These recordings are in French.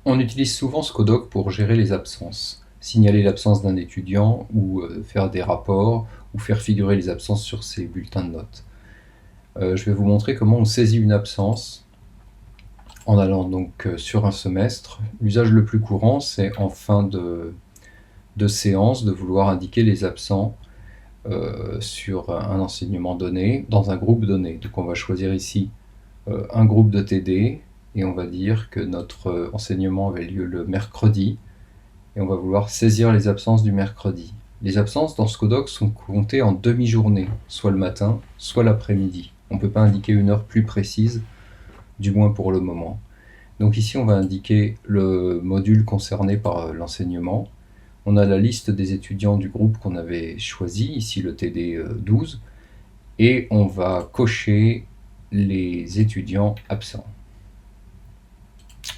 On utilise souvent Scodoc pour gérer les absences, signaler l'absence d'un étudiant ou faire des rapports ou faire figurer les absences sur ses bulletins de notes. Je vais vous montrer comment on saisit une absence en allant donc sur un semestre. L'usage le plus courant, c'est en fin de séance de vouloir indiquer les absents sur un enseignement donné dans un groupe donné. Donc on va choisir ici un groupe de TD et on va dire que notre enseignement avait lieu le mercredi et on va vouloir saisir les absences du mercredi. Les absences dans Scodoc sont comptées en demi-journée, soit le matin, soit l'après-midi. On ne peut pas indiquer une heure plus précise, du moins pour le moment. Donc ici on va indiquer le module concerné par l'enseignement. On a la liste des étudiants du groupe qu'on avait choisi, ici le TD 12, et on va cocher les étudiants absents,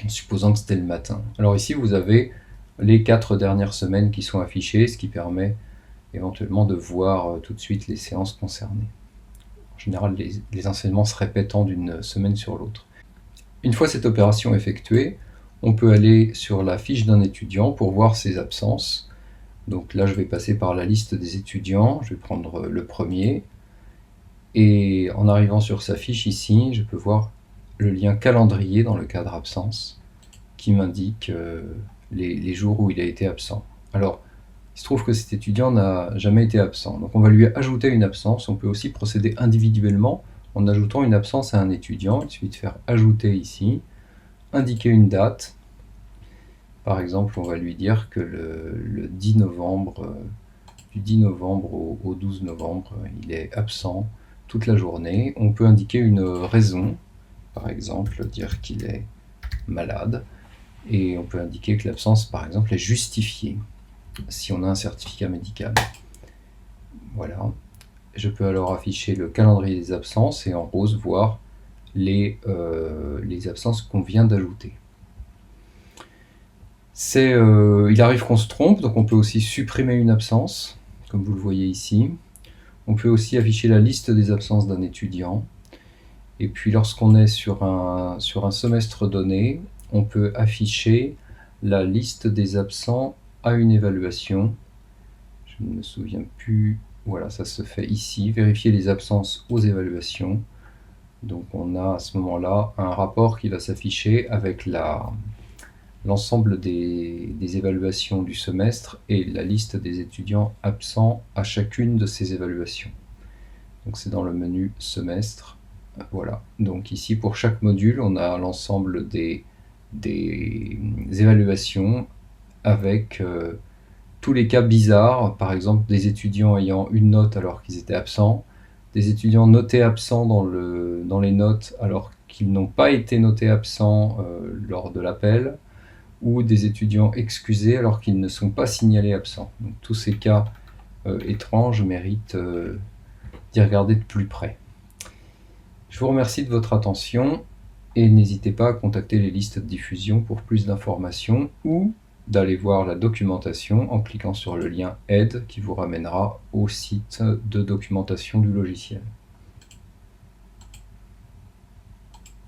en supposant que c'était le matin. Alors ici vous avez les 4 dernières semaines qui sont affichées, ce qui permet éventuellement de voir tout de suite les séances concernées. En général, les enseignements se répétant d'une semaine sur l'autre. Une fois cette opération effectuée, on peut aller sur la fiche d'un étudiant pour voir ses absences. Donc là, je vais passer par la liste des étudiants, je vais prendre le premier, et en arrivant sur sa fiche ici, je peux voir le lien calendrier dans le cadre absence, qui m'indique les jours où il a été absent. Alors, il se trouve que cet étudiant n'a jamais été absent, donc on va lui ajouter une absence. On peut aussi procéder individuellement en ajoutant une absence à un étudiant. Il suffit de faire ajouter ici, indiquer une date. Par exemple, on va lui dire que le 10 novembre, du 10 novembre au 12 novembre, il est absent toute la journée. On peut indiquer une raison, par exemple dire qu'il est malade, et on peut indiquer que l'absence, par exemple, est justifiée si on a un certificat médical. Voilà. Je peux alors afficher le calendrier des absences et en rose voir les absences qu'on vient d'ajouter. Il arrive qu'on se trompe, donc on peut aussi supprimer une absence, comme vous le voyez ici. On peut aussi afficher la liste des absences d'un étudiant. Et puis lorsqu'on est sur un semestre donné, on peut afficher la liste des absents à une évaluation. Je ne me souviens plus. Voilà, ça se fait ici. Vérifier les absences aux évaluations. Donc on a à ce moment-là un rapport qui va s'afficher avec l'ensemble des évaluations du semestre et la liste des étudiants absents à chacune de ces évaluations. Donc c'est dans le menu semestre. Voilà, donc ici pour chaque module, on a l'ensemble des évaluations avec tous les cas bizarres, par exemple des étudiants ayant une note alors qu'ils étaient absents, des étudiants notés absents dans les notes alors qu'ils n'ont pas été notés absents lors de l'appel, ou des étudiants excusés alors qu'ils ne sont pas signalés absents. Donc tous ces cas étranges méritent d'y regarder de plus près. Je vous remercie de votre attention et n'hésitez pas à contacter les listes de diffusion pour plus d'informations ou d'aller voir la documentation en cliquant sur le lien Aide qui vous ramènera au site de documentation du logiciel.